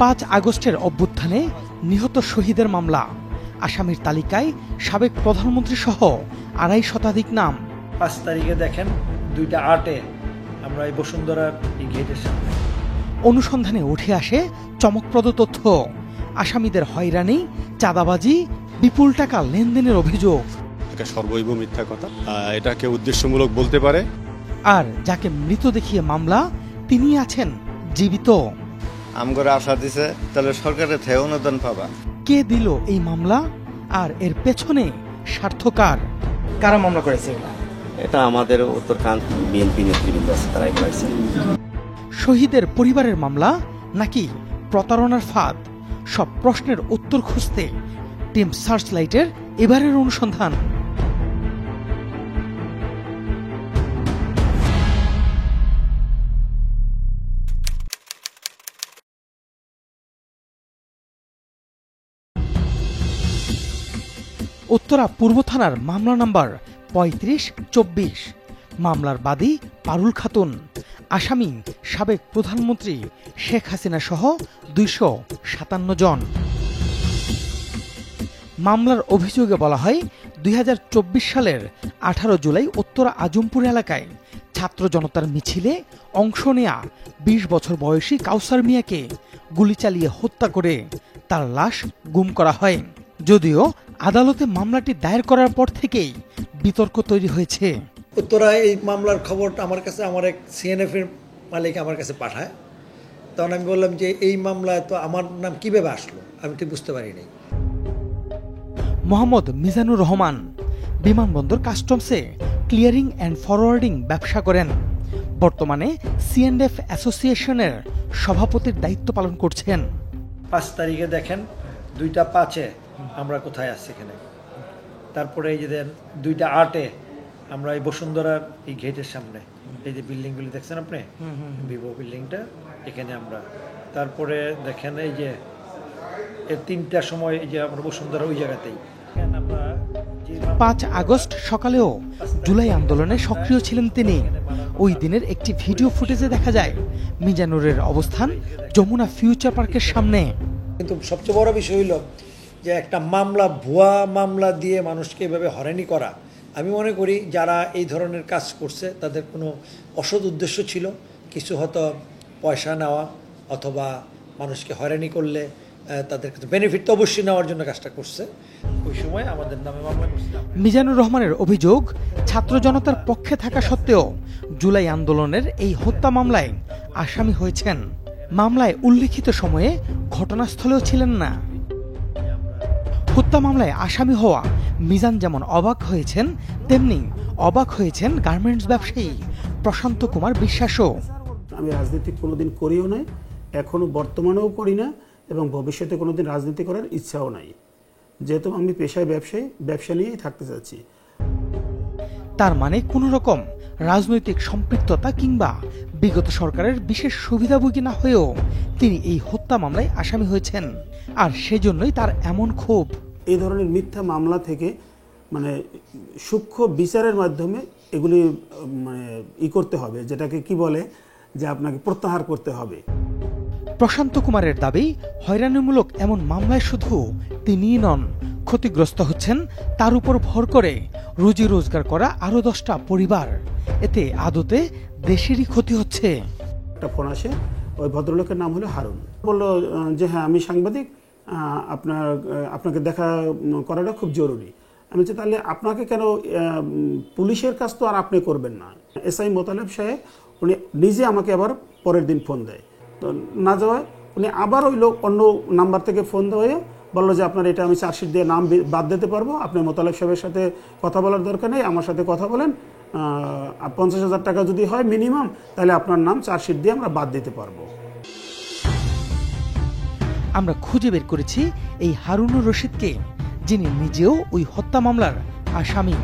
5 আগস্টের অভ্যুত্থানে নিহত শহীদের মামলা, আসামির তালিকায় সাবেক প্রধানমন্ত্রী সহ 2.5 শতাধিক নাম। 5 তারিখে দেখেন 2:08 আমরা এই বসুন্ধরার এই গেটের সামনে। অনুসন্ধানে উঠে আসে চমকপ্রদ তথ্য, আসামিদের হয়রানি, চাঁদাবাজি, বিপুল টাকা লেনদেনের অভিযোগ। সর্বৈব মিথ্যা কথা, এটাকে উদ্দেশ্যমূলক বলতে পারে। আর যাকে মৃত দেখিয়ে মামলা, তিনি আছেন জীবিত। আমগরে আশা দিছে তাহলে সরকারের থেকে অনুদান পাবা। কে দিল এই মামলা, আর এর পেছনে স্বার্থকার? কারা মামলা করেছে? এটা আমাদের উত্তরকান্দ বিএনপি নেতৃবৃন্দ আছে, তারাই করেছে। শহীদের পরিবারের মামলা নাকি প্রতারণার ফাঁদ? সব প্রশ্নের উত্তর খুঁজতে টিম সার্চলাইটের এবারের অনুসন্ধান। উত্তরা পূর্ব থানার মামলা নাম্বার 3524। মামলার বাদী পারুল খাতুন, আসামি সাবেক প্রধানমন্ত্রী শেখ হাসিনা সহ 257 জন। মামলার অভিযোগে বলা হয় 2024 সালের 18 জুলাই উত্তরা আজমপুর এলাকায় ছাত্র জনতার মিছিলে অংশ নেয়া 20 বছর বয়সী কাউসার মিয়াকে গুলি চালিয়ে হত্যা করে তার লাশ গুম করা হয়। যদিও আদালতে মামলাটি দায়ের করার পর থেকেই বিতর্ক তৈরি হয়েছে। উত্তরায় এই মামলার খবরটা আমার কাছে আমার এক সিএনএফ এর মালিক আমার কাছে পাঠায়। তখন আমি বললাম যে এই মামলায় তো আমার নাম কিভাবে আসলো, আমি ঠিক বুঝতে পারিনি। মোহাম্মদ মিজানুর রহমান বিমানবন্দর কাস্টমসে ক্লিয়ারিং অ্যান্ড ফরওয়ার্ডিং ব্যবসা করেন। বর্তমানে সিএনএফ অ্যাসোসিয়েশনের সভাপতির দায়িত্ব পালন করছেন। 5 তারিখে দেখেন 2:05 আমরা কোথায় আছি এখানে। তারপরে এই যে দেন 2:08 আমরা এই বসুন্ধরার এই গেটের সামনে, এই যে বিল্ডিংগুলি দেখছেন আপনি, ভিভো বিল্ডিংটা, এখানে আমরা। তারপরে দেখেন এই যে 3টার সময় এই যে আমরা বসুন্ধরা ওই জায়গাতেই। 5 আগস্ট সকালেও জুলাই আন্দোলনে সক্রিয় ছিলেন তিনি। ওই দিনের একটি ভিডিও ফুটেজে দেখা যায় মিজানুরের অবস্থান যমুনা ফিউচার পার্কের সামনে। কিন্তু সবচেয়ে বড় বিষয় হইল যে একটা মামলা, ভুয়া মামলা দিয়ে মানুষকে এভাবে হয়রানি করা। আমি মনে করি যারা এই ধরনের কাজ করছে তাদের কোনো অসৎ উদ্দেশ্য ছিল, কিছু হয়তো পয়সা নেওয়া অথবা মানুষকে হয়রানি করলে তাদের কাছে বেনিফিট তো অবশ্যই নেওয়ার জন্য কাজটা করছে। ওই সময় আমাদের নামে মামলা করছে। মিজানুর রহমানের অভিযোগ, ছাত্র জনতার পক্ষে থাকা সত্ত্বেও জুলাই আন্দোলনের এই হত্যা মামলায় আসামি হয়েছেন। মামলায় উল্লিখিত সময়ে ঘটনাস্থলেও ছিলেন না। হত্যা মামলায় আসামি হওয়া মিজান যেমন অবাক হয়েছেন, তেমনি অবাক হয়েছেন গার্মেন্টস ব্যবসায়ী প্রশান্ত কুমার বিশ্বাসও। আমি রাজনীতি কোনোদিন করিও নাই, এখনো বর্তমানেও করি না, এবং ভবিষ্যতে কোনোদিন রাজনীতি করার ইচ্ছাও নাই। যেহেতু আমি পেশায় ব্যবসা নিয়েই থাকতে চাচ্ছি। তার মানে কোনো রকম রাজনৈতিক সম্পৃক্ততা কিংবা বিগত সরকারের বিশেষ সুবিধাভোগী না হয়েও তিনি এই হত্যা মামলায় আসামি হয়েছেন, আর সেজন্যই তার এমন ক্ষোভ। এই ধরনের মিথ্যা মামলা থেকে মানে সূক্ষ্ম বিচারের মাধ্যমে এগুলি করতে হবে, যেটাকে কি বলে যে আপনাকে প্রত্যাহার করতে হবে। প্রশান্ত কুমারের দাবি, হয়রানিমূলক এমন মামলায় শুধু তিনিই নন, ক্ষতিগ্রস্ত হচ্ছেন তার উপর ভর করে রুজি রোজগার করা আরো 10টা পরিবার। এতে আদতে দেশেরই ক্ষতি হচ্ছে। একটা ফোন আসে, ওই ভদ্রলোকের নাম হলো হারুন। বলল যে হ্যাঁ আমি সাংবাদিক, আপনাকে দেখা করাটা খুব জরুরি। আমি বলছি তাহলে আপনাকে কেন, পুলিশের কাজ তো আর আপনি করবেন না। এসআই মোতালেব সাহেব উনি নিজে আমাকে আবার পরের দিন ফোন দেয়, তো না যাওয়ায় উনি আবার ওই লোক অন্য নাম্বার থেকে ফোন দেওয়া বললো যে আপনার এটা আমি চার্জশিট দিয়ে নাম বাদ দিতে পারবো, আপনি মোতালেব সাহেবের সাথে কথা বলার দরকার নেই, আমার সাথে কথা বলেন, 50,000 টাকা যদি হয় মিনিমাম, তাহলে আপনার নাম চার্জশিট দিয়ে আমরা বাদ দিতে পারবো। আমরা খুঁজে বের করেছি এই হারুনুর রশিদকে, যিনি নিজেও ওই হত্যা মামলার আসামি।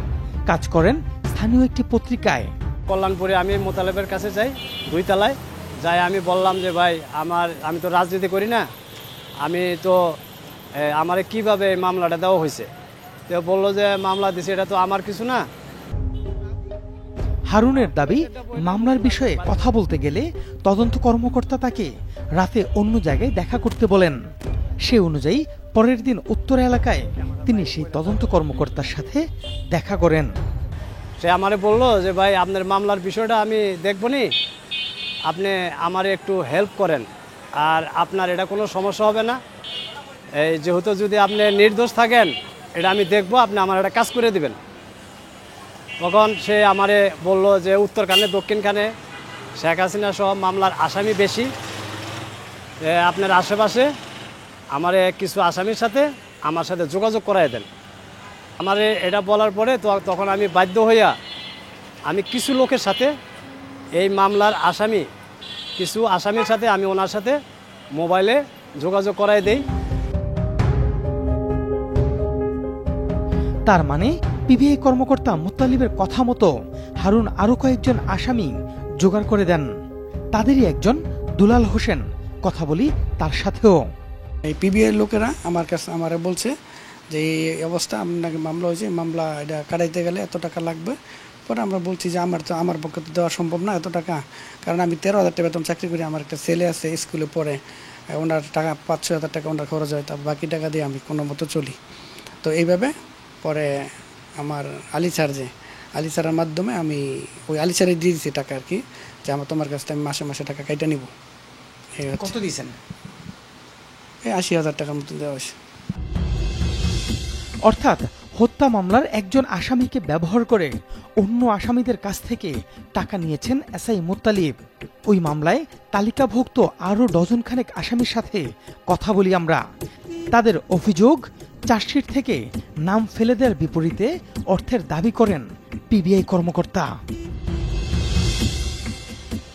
কাজ করেন স্থানীয় একটি পত্রিকায়। কল্যাণপুরে আমি মোতালেবের কাছে যাই, 2 তলায় যাই। আমি বললাম যে ভাই আমি তো রাজনীতি করি না, আমার কিভাবে মামলাটা দেওয়া হয়েছে। তো বললো যে মামলা দিছে, এটা তো আমার কিছু না। হারুনের দাবি, মামলার বিষয়ে কথা বলতে গেলে তদন্ত কর্মকর্তা তাকে রাতে অন্য জায়গায় দেখা করতে বলেন। সে অনুযায়ী পরের দিন উত্তরা এলাকায় তিনি সেই তদন্ত কর্মকর্তার সাথে দেখা করেন। সে আমারে বললো যে ভাই আপনার মামলার বিষয়টা আমি দেখব নি, আপনি আমারে একটু হেল্প করেন, আর আপনার এটা কোনো সমস্যা হবে না, এই যেহেতু যদি আপনি নির্দোষ থাকেন এটা আমি দেখব, আপনি আমার একটা কাজ করে দিবেন। তখন সে আমারে বলল যে উত্তরখানে দক্ষিণখানে শেখ হাসিনা সহ মামলার আসামি বেশি, আপনার আশেপাশে আমারে কিছু আসামির সাথে আমার সাথে যোগাযোগ করাই দেন। আমার এটা বলার পরে তখন আমি বাধ্য হইয়া আমি কিছু লোকের সাথে এই মামলার কিছু আসামির সাথে আমি ওনার সাথে মোবাইলে যোগাযোগ করাই দেই। তার মানে পিবিআই কর্মকর্তা মুত্তালিবের কথা মতো হারুন আরো কয়েকজন আসামি জোগাড় করে দেন। তাদেরই একজন দুলাল হোসেন। কথা বলি তার সাথেও। এই পিবিআই লোকেরা আমার কাছে আমারে বলছে যে এই অবস্থা আপনাকে মামলা হয়েছে, মামলা এটা কাটাইতে গেলে এত টাকা লাগবে। পরে আমরা বলছি যে আমার পক্ষে তো দেওয়া সম্ভব না এত টাকা, কারণ আমি 13,000 টাকা বেতন চাকরি করি, আমার একটা ছেলে আছে স্কুলে পড়ে, ওনার টাকা 5-6 হাজার টাকা ওনার খরচ হয়, তার বাকি টাকা দিয়ে আমি কোনো মতো চলি। তো এইভাবে পরে আমার আলী স্যারের মাধ্যমে আমি ওই আলী স্যারে দিয়ে দিচ্ছি টাকা আর কি, যে আমার তোমার কাছ থেকে আমি মাসে মাসে টাকা কাইটা নিব। কত দিয়েছেন? এই 80,000 টাকার মতো দেওয়া হয়েছে। অর্থাৎ হত্যা মামলার একজন আসামিকে ব্যবহার করে অন্য আসামিদের কাছ থেকে টাকা নিয়েছেন এসআই মুত্তালিব। ওই মামলায় তালিকাভুক্ত আরও ডজনখানেক আসামির সাথে কথা বলি আমরা। তাদের অভিযোগ, চার্জশিট থেকে নাম ফেলে দেওয়ার বিপরীতে অর্থের দাবি করেন পিবিআই কর্মকর্তা।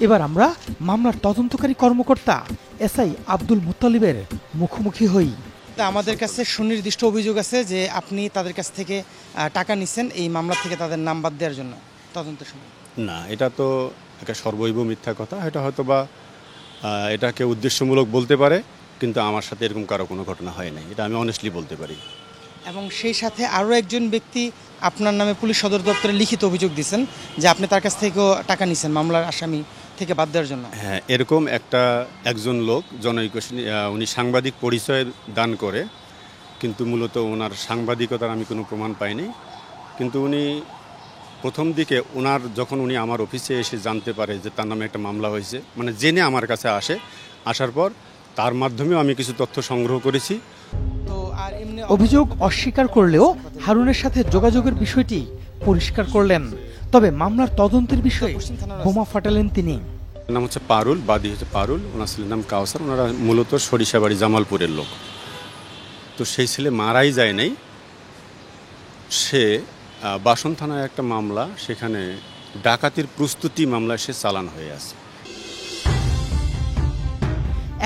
এবার আমরা মামলার তদন্তকারী কর্মকর্তা এসআই আব্দুল মুত্তালিবের মুখোমুখি হই। আমাদের কাছে সুনির্দিষ্ট অভিযোগ আছে যে আপনি তাদের কাছ থেকে টাকা নিচ্ছেন এই মামলা থেকে তাদের নাম বাদ দেওয়ার জন্য তদন্তের সময়। না, এটা তো একটা সর্বৈব মিথ্যা কথা। এটা হয়তো বা এটাকে উদ্দেশ্যমূলক বলতে পারে, কিন্তু আমার সাথে এরকম কারো কোনো ঘটনা হয় নাই, এটা আমি অনেস্টলি বলতে পারি। এবং সেই সাথে আরও একজন ব্যক্তি আপনার নামে পুলিশ সদর দপ্তরে লিখিত অভিযোগ দিয়েছেন যে আপনি তার কাছ থেকেও টাকা নিচ্ছেন মামলার আসামি থেকে বাদ দেওয়ার জন্য। হ্যাঁ, এরকম একজন লোক জনৈক, উনি সাংবাদিক পরিচয় দান করে, কিন্তু মূলত ওনার সাংবাদিকতার আমি কোনো প্রমাণ পাইনি। কিন্তু উনি প্রথম দিকে যখন উনি আমার অফিসে এসে জানতে পারে যে তার নামে একটা মামলা হয়েছে, মানে জেনে আমার কাছে আসার পর তার মাধ্যমেও আমি কিছু তথ্য সংগ্রহ করেছি। অভিযোগ অস্বীকার করলেও হারুনের সাথে যোগাযোগের বিষয়টি পরিষ্কার করলেন। তবে মামলার তদন্তের বিষয়ে বোমা ফাটালেন তিনি। নাম হচ্ছে পারুল, বাদী হচ্ছে পারুল, ওনার ছেলের নাম কাউসার। ওনারা মূলত সরিষাবাড়ি জামালপুরের লোক। তো সেই ছেলে মারাই যায় নাই, সে বাসন থানায় একটা মামলা, সেখানে ডাকাতির প্রস্তুতি মামলায় সে চালান হয়ে আছে।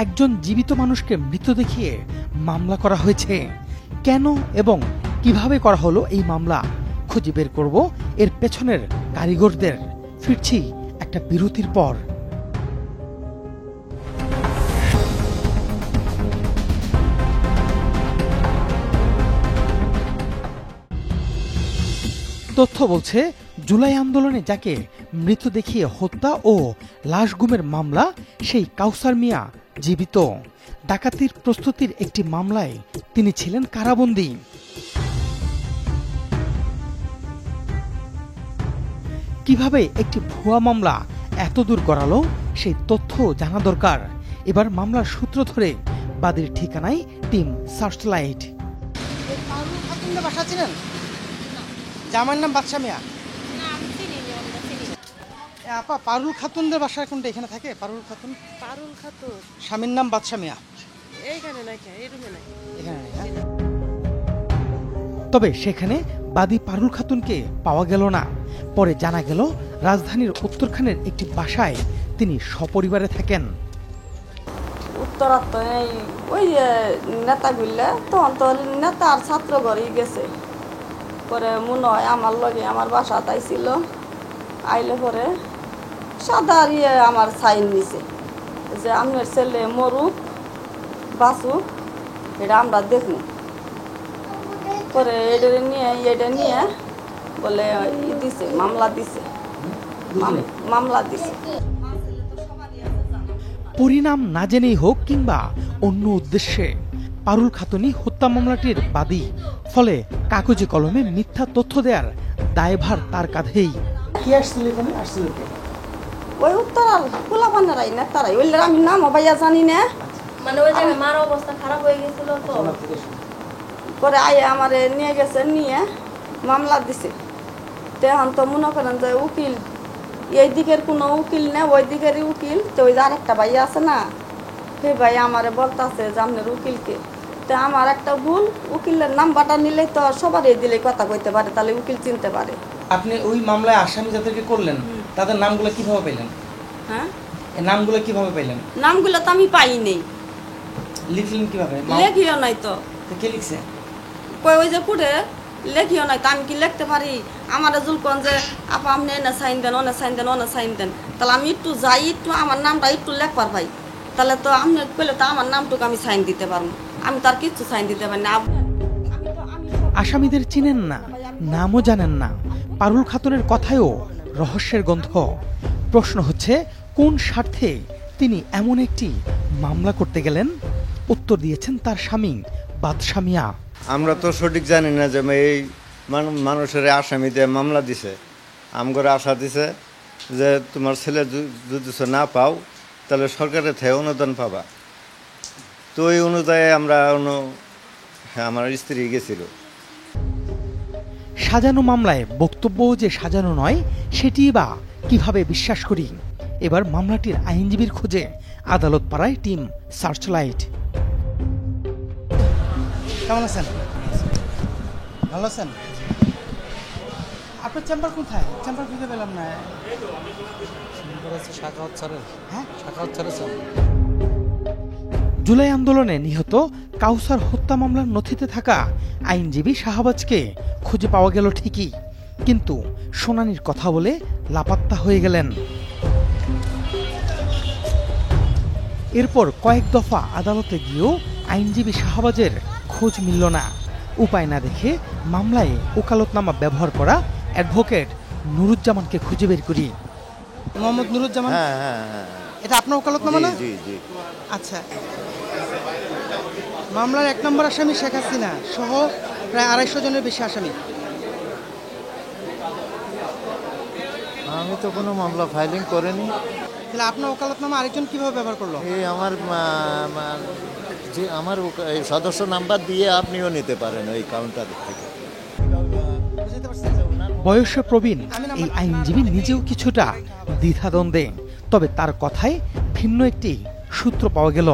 একজন জীবিত মানুষকে মৃত দেখিয়ে মামলা করা হয়েছে। কেন এবং কিভাবে করা হলো এই মামলা খুঁজে বের করব এর পেছনের কারিগরদের। ফিরছি একটা বিরতির পর। তথ্য বলছে, জুলাই আন্দোলনে যাকে মৃত দেখিয়ে হত্যা ও লাশ গুমের মামলা, সেই কাউসার মিয়া জীবিত। ডাকাতির প্রস্তুতির একটি মামলায় তিনি ছিলেন কারাবন্দী। কিভাবে একটি ভুয়া মামলা এত দূর গড়ালো সেই তথ্য জানা দরকার। এবার মামলার সূত্র ধরে বাদীর ঠিকানায় টিম সার্চলাইট। বাসা ছিলেন? জামাইয়ের নাম বাদশা মিয়া। আপা, পারুল খাতুনদের বাসা কোনটা? এখানে থাকে পারুল খাতুন? স্বামীর নাম বাদশা মিয়া। তবে সেখানে বাদী পারুল খাতুনকে পাওয়া গেল না। পরে জানা গেল রাজধানীর উত্তরখানের একটি বাসায় তিনি সপরিবারে থাকেন। উত্তরাত ওই নেতাগুলা তখন তো নেতা আর ছাত্র ঘরেই গেছে। পরে মনে হয় আমার লগে আমার বাসা তাইছিল, আইলে পরে সাদা আমার সাইন নিছে যে আপনার ছেলে মরুক বাঁচুক এটা আমরা দেখুন। পরে এটা নিয়ে বলে দিছে, মামলা দিছে। মামলা দিছে। পরিণাম না জেনেই হোক কিংবা অন্য উদ্দেশ্যে পারুল খাতুনই হত্যা মামলাটির বাদী। ফলে কাগজে কলমে মিথ্যা তথ্য দেওয়ার দায়ভার তার কাঁধেই। কি আসছিল এখানে আসছিল কে? ওই উত্তরাল পোলাপানেরাই না তারাই, ওইলে আমি নামও ভাইয়া জানি না। মানে ওই জায়গায় মার অবস্থা খারাপ হয়ে গেছিল তো পরে আয়ে আমারে নিয়ে গেছে, নিয়ে মামলা দিছে। তো এখন তো মনে করেন যে উকিল এই দিকের কোনো উকিল না, ওই দিকেরই উকিল। তো ওই যে আরেকটা ভাই আছে না, সেই ভাই আমারে বলতেছে যে আপনার উকিলকে। তো আমার একটা ভুল, উকিলের নাম্বারটা নিলে তো সবারই দিলে কথা কইতে পারে, তাহলে উকিল চিনতে পারে। আপনি ওই মামলায় আসামি যাদেরকে করলেন তাদের নামগুলো কিভাবে পেলেন? হ্যাঁ, এই নামগুলো কিভাবে পেলেন? নামগুলো তো আমি পাই নেই। লিখলেন কিভাবে? লেখিও নাই তো। কে লিখছে? ওই যে কুটে লেখিও নাই তো, আমি কি লিখতে পারি? আমার জুলকন যে আপা আপনি এনে সাইন দেন, অনে সাইন দেন, অনে সাইন দেন, তাহলে আমি একটু যাই, একটু আমার নামটা একটু লেখবার ভাই, তাহলে তো আপনি পেলে তো আমার নামটুকু আমি সাইন দিতে পারবো। আমি তার কিচ্ছু সাইন দিতে পারি না। আসামিদের চিনেন না, নামও জানেন না। পারুল খাতুনের কথায়ও রহস্যের গন্ধ। প্রশ্ন হচ্ছে, কোন স্বার্থে তিনি এমন একটি মামলা করতে গেলেন? উত্তর দিয়েছেন তার স্বামী বাদশা মিয়া। আমরা তো সঠিক জানি না যে এই মানুষের আসামিতে মামলা দিছে, আমগরে আশা দিছে যে তোমার ছেলে যদি না পাও তাহলে সরকারের থেকে অনুদান পাবা। তো এই অনুযায়ী আমরা আমার স্ত্রী গেছিল। সাজানো মামলায় বক্তব্য যে সাজানো নয়, সেটি বা কিভাবে বিশ্বাস করি? এবার মামলাটির আইনজীবীর খোঁজে আদালত পাড়ায় টিম সার্চলাইট। কেমন আছেন? ভালো আছেন? আপনার চেম্বার কোথায়? চেম্বার খুঁজে পেলাম না। হ্যাঁ, জুলাই আন্দোলনে নিহত কাউসার হত্যা মামলার নথিতে থাকা আইনজীবী শাহবাজকে খুঁজে পাওয়া গেল ঠিকই, কিন্তু শুনানির কথা বলে লাপাত্তা হয়ে গেলেন। এরপর কয়েক দফা আদালতে গিয়েও আইনজীবী শাহবাজের খোঁজ মিলল না। উপায় না দেখে মামলায় ওকালতনামা ব্যবহার করা অ্যাডভোকেট নুরুজ্জামানকে খুঁজে বের করি। মোহাম্মদ নুরুজ্জামান? হ্যাঁ হ্যাঁ হ্যাঁ, এটা আপনার ওকালতনামা না? জি জি। আচ্ছা, মামলার 1 নম্বর আসামি শেখ হাসিনা সহ প্রায় 250 জনের বেশি আসামি। আমি তো কোনো মামলা ফাইলিং করিনি। তাহলে আপনার ওকালতনামা আরেকজন কিভাবে ব্যবহার করলো? এই আমার এই সদস্য নাম্বার দিয়ে আপনিও নিতে পারেন ওই কাউন্টার থেকে। বয়সে প্রবীণ এই আইনজীবী নিজেও কিছুটা দ্বিধাদ্বন্দ্বে, তবে তার কথায় ভিন্ন একটি সূত্র পাওয়া গেল।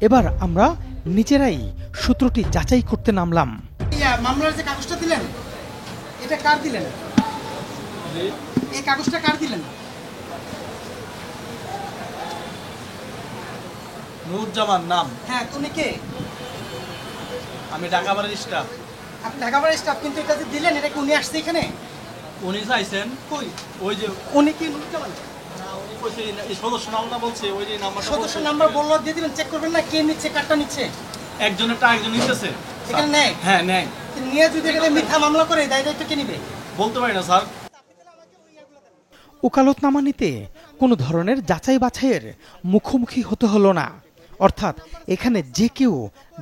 এবার আমরা নিজেরাই সূত্রটি যাচাই করতে নামলাম। মামলার যে কাগজটা দিলেন, এটা কার দিলেন? এই কাগজটা কার দিলেন? নুরুজ্জামান নাম। হ্যাঁ, তুমি কে? আমি ঢাকাবাড়ির স্টাফ। আপনি ঢাকাবাড়ির স্টাফ, কিন্তু এটা যে দিলেন এটা কি উনি আসছে এখানে? উনি চাইছেন কই? ওই যে উনি কি নুরুজ্জামান? উনি কইছে এই সদস্য নামটা বলছে, ওই যে নাম্বারটা সদস্য নাম্বার বললো দিয়ে দিবেন, চেক করবেন না কে নিচ্ছে, কারটা নিচ্ছে? একজনেরটা একজন নিতেছে এখানে নেয়? হ্যাঁ নেয়। নিয়ে যদি এটা মিথ্যা মামলা করে দায়িত্ব কে নিবে? বলতে পারি না স্যার। ওকালতনামা নিতে কোনো ধরনের যাচাই বাছাইয়ের মুখোমুখি হতে হলো না। অর্থাৎ এখানে যে কেউ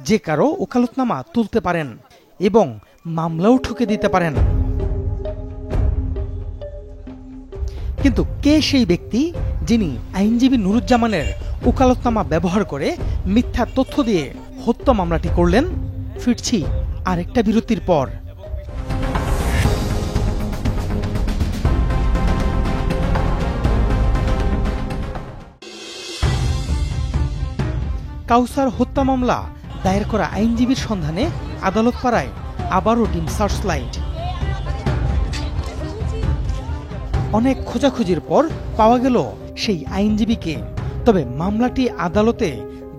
যে কারো ওকালতনামা তুলতে পারেন এবং মামলাও ঠুকে দিতে পারেন। কিন্তু কে সেই ব্যক্তি যিনি আইনজীবী নুরুজ্জামানের ওকালতনামা ব্যবহার করে মিথ্যা তথ্য দিয়ে হত্যা মামলাটি করলেন? ফিরছি আরেকটা বিরতির পর। কাউসার হত্যা মামলা দায়ের করা আইনজীবীর সন্ধানে আদালত পাড়ায় আবারও টিম সার্চলাইট। অনেক খোঁজাখুঁজির পর পাওয়া গেল সেই আইনজীবীকে। তবে মামলাটি আদালতে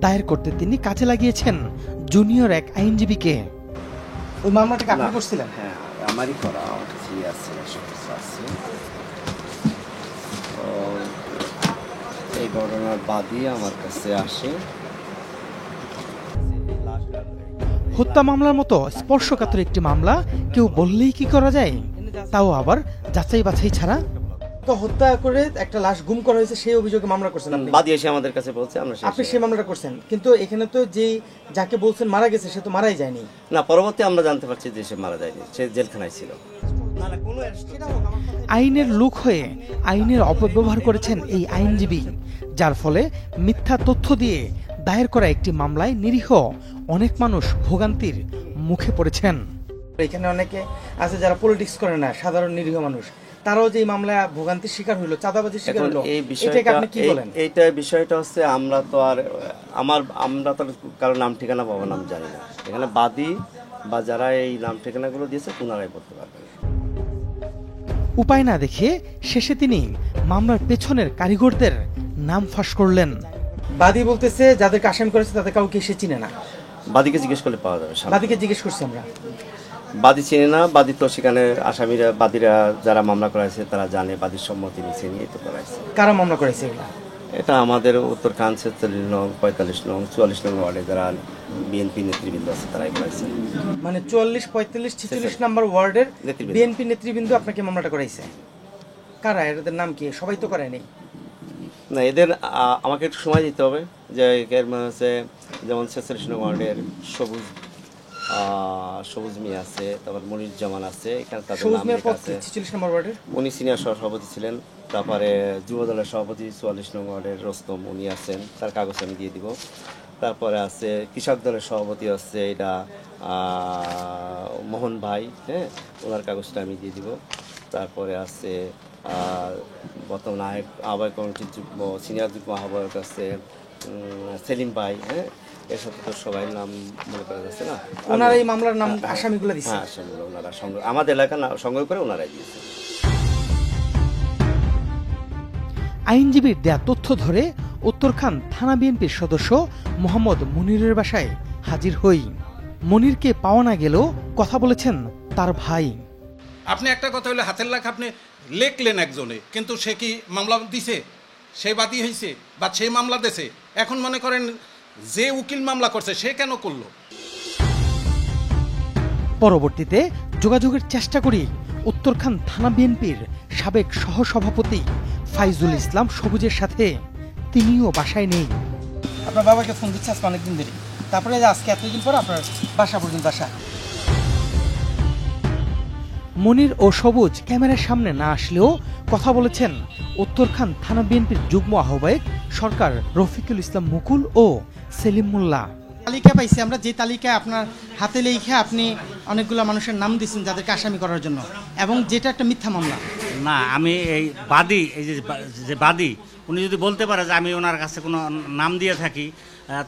দায়ের করতে তিনি কাজে লাগিয়েছেন জুনিয়র এক আইনজীবীকে। ওই মামলাটা আপনি করছিলেন? হ্যাঁ, আমারই করা, আমার কাছে আছে, সব কিছু আছে। তো এই ঘটনার বাদই আমার কাছে আসে। হত্যা মামলার মতো স্পর্শকাতর একটি মামলা কেউ বললেই কি করা যায়? তাও আবার যাচাই বাছাই ছাড়া। তো হত্যা করে একটা লাশ গুম করা হয়েছে সেই অভিযোগে মামলা করছেন আপনি? বাদী এসে আমাদের কাছে বলছে, আমরা আপনি সেই মামলাটা করছেন, কিন্তু এখানে তো যেই যাকে বলছেন মারা গেছে সে তো মারাই যায়নি। না, পরবর্তী আমরা জানতে পারছি যে সে মারা যায়নি, সে জেলখানায় ছিল। আইনের লোক হয়ে আইনের অপব্যবহার করেছেন এই আইনজীবী, যার ফলে মিথ্যা তথ্য দিয়ে দায়ের করা একটি মামলায় নিরীহ অনেক মানুষ ভোগান্তির মুখে পড়েছেন। এখানে অনেকে আছে যারা পলিটিক্স করে না, সাধারণ নিরীহ মানুষ, তারাও যে এই মামলায় ভোগান্তির শিকার হইলো, চাঁদাবাজির শিকার হইলো, এটাকে আপনি কি বলেন? এইটা বিষয়টা হচ্ছে আমরা তো আর আমরা তো কারো নাম ঠিকানা পাবো নাম জানি না। এখানে বাদী বা যারা এই নাম ঠিকানাগুলো দিয়েছে ওনারাই বলতে পারবেন। উপায় না দেখে শেষে তিনি মামলার পেছনের কারিগরদের নাম ফাঁস করলেন। বাদী বলতেছে যাদেরকে আসামি করেছে তাদের কাউকে সে চিনে না। বাদীকে জিজ্ঞেস করলে পাওয়া যাবে। বাদীকে জিজ্ঞেস করছি আমরা, বাদী চিনে না। বাদী তো সেখানে আসামিরা, বাদীরা যারা মামলা করাইছে তারা জানে, বাদীর সম্মতি নিচে নিয়ে তো করাইছে। কারা মামলা করাইছে এগুলা? এটা আমাদের উত্তর কান 46 নং, 45 নং, 44 নং ওয়ার্ডে যারা বিএনপি নেতৃবৃন্দ আছে তারাই করাইছে। মানে 44, 45, 46 নম্বর ওয়ার্ডের বিএনপি নেতৃবৃন্দ আপনাকে মামলাটা করাইছে? কারা, এদের নাম কি? সবাই তো করে নেই না, এদের আমাকে একটু সময় দিতে হবে। যে হচ্ছে যেমন 46 নং ওয়ার্ডের সবুজ মিয়া আছে, তারপর মনির জামান আছে, এখানে তাদের নাম লেখা আছে। 46 নম্বর ওয়ার্ডের উনি সিনিয়র সভাপতি ছিলেন। তারপরে যুব দলের সভাপতি 44 নং ওয়ার্ডের রস্তম, উনি আছেন, তার কাগজ আমি দিয়ে দিব। তারপরে আছে কৃষক দলের সভাপতি হচ্ছে এটা মোহন ভাই, হ্যাঁ, ওনার কাগজটা আমি দিয়ে দিব। তারপরে আছে বর্তমান আহ্বায়ক কমিটির সিনিয়র যুগ্ম আহ্বায়ক আছে সেলিম ভাই, হ্যাঁ, এর সাথে তো সবাই নাম মনে করা যাচ্ছে না। ওনারা এই মামলার নাম আসামিগুলো দিচ্ছে? হ্যাঁ, আসামিগুলো ওনারা আমাদের এলাকা সংগ্রহ করে ওনারাই দিয়েছে। আইনজীবীর দেয়া তথ্য ধরে উত্তরখান থানা বিএনপির সদস্য মোহাম্মদ মনিরের বাসায় হাজির হই। মনিরকে পাওয়া না গেলেও কথা বলেছেন তার ভাই। আপনি একটা কথা হলো হাতের লেখা আপনি লেখলেন একজনে, কিন্তু সে কি মামলা দিছে? সে বাদী হয়েছে বা সে মামলা দিছে? এখন মনে করেন যে উকিল মামলা করছে সে কেন করলো? পরবর্তীতে যোগাযোগের চেষ্টা করি উত্তরখান থানা বিএনপির সাবেক সহসভাপতি ফাইজুল ইসলাম সবুজের সাথে, তিনিও বাসায় নেই। আপনার বাবাকে ফোন দিচ্ছে আজকে অনেকদিন ধরে, তারপরে আজকে এতদিন পর আপনার বাসা পর্যন্ত আসা। মনির ও সবুজ ক্যামেরার সামনে না আসলেও কথা বলেছেন উত্তরখান থানা বিএনপির যুগ্ম আহ্বায়ক সরকার রফিকুল ইসলাম মুকুল ও সেলিম মোল্লা। তালিকা পাইছি আমরা, যে তালিকায় আপনার হাতে লেখা আপনি অনেকগুলো মানুষের নাম দিয়েছেন যাদেরকে আসামি করার জন্য, এবং যেটা একটা মিথ্যা মামলা। না, আমি এই বাদী, এই যে বাদী, উনি যদি বলতে পারে যে আমি ওনার কাছে কোনো নাম দিয়ে থাকি,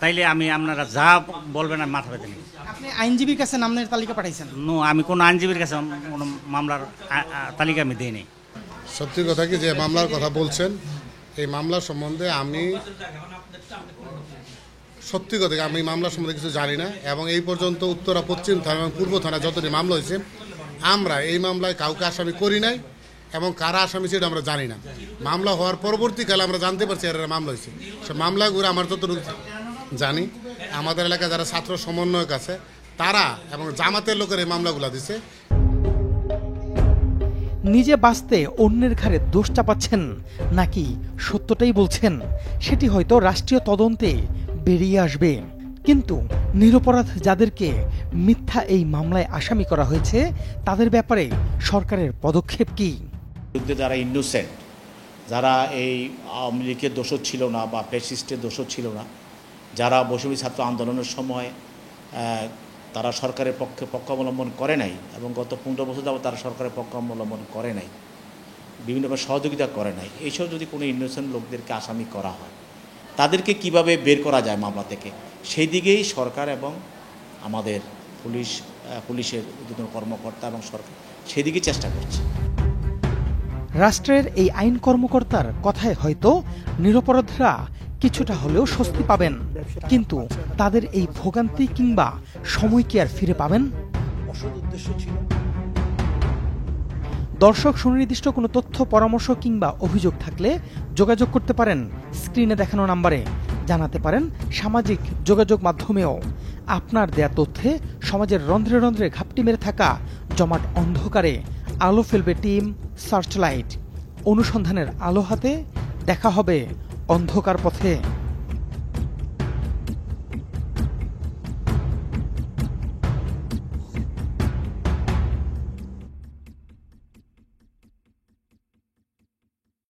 তাইলে আমি আপনারা যা বলবেন আমি মাথা পেতে নিই। আপনি আইনজীবীর কাছে নামের তালিকা পাঠাইছেন? নো, আমি কোনো আইনজীবীর কাছে কোনো মামলার তালিকা আমি দিই নি। সত্যি কথা কি, যে মামলার কথা বলছেন, এই মামলার সম্বন্ধে আমি সত্যি কথা আমি মামলার সম্বন্ধে কিছু জানি না, এবং এই পর্যন্ত উত্তরা, পশ্চিম থানা এবং পূর্ব থানা যতটি মামলা হয়েছে, আমরা এই মামলায় কাউকে আসামি করি নাই, এবং কারা আসামি সেটা আমরা জানি না। মামলা হওয়ার পরবর্তীকালে আমরা জানতে পারছি এর মামলা হয়েছে। সে মামলাগুলো আমার যতটুকু জানি, আমাদের এলাকায় যারা ছাত্র সমন্বয়ক আছে তারা এবং জামাতের লোকের এই মামলাগুলো দিছে। নিজে বাঁচতে অন্যের ঘাড়ে দোষ চাপাচ্ছেন নাকি সত্যটাই বলছেন, সেটি হয়তো রাষ্ট্রীয় তদন্তে বেরিয়ে আসবে। কিন্তু নিরপরাধ যাদেরকে মিথ্যা এই মামলায় আসামি করা হয়েছে, তাদের ব্যাপারে সরকারের পদক্ষেপ কি? যারা ইনোসেন্ট, যারা এই আওয়ামী লীগের দোষর ছিল না বা ফ্যাসিস্টের দোষর ছিল না, যারা বৈষম্য ছাত্র আন্দোলনের সময় তারা সরকারের পক্ষ অবলম্বন করে নাই, এবং গত 15 বছর যাবত তারা সরকারের পক্ষ অবলম্বন করে নাই, বিভিন্নভাবে সহযোগিতা করে নাই, এইসব যদি কোনো ইনোসেন্ট লোকদেরকে আসামি করা হয়, তাদেরকে কিভাবে বের করা যায় মামলা থেকে, সেই দিকেই সরকার এবং আমাদের পুলিশের উদ্বোধন কর্মকর্তা এবং সরকার সেদিকে চেষ্টা করছে। রাষ্ট্রের এই আইন কর্মকর্তার কথায় হয়তো নিরপরাধরা কিছুটা হলেও স্বস্তি পাবেন, কিন্তু তাদের এই ভোগান্তি কিংবা সময় কি আর ফিরে পাবেন? অসৎ উদ্দেশ্য ছিল। দর্শক, সুনির্দিষ্ট কোনো তথ্য, পরামর্শ কিংবা অভিযোগ থাকলে যোগাযোগ করতে পারেন স্ক্রিনে দেখানো নাম্বারে, জানাতে পারেন সামাজিক যোগাযোগ মাধ্যমেও। আপনার দেয়া তথ্যে সমাজের রন্ধ্রে রন্ধ্রে ঘাপটি মেরে থাকা জমাট অন্ধকারে আলো ফেলবে টিম সার্চলাইট। অনুসন্ধানের আলো হাতে দেখা হবে অন্ধকার পথে।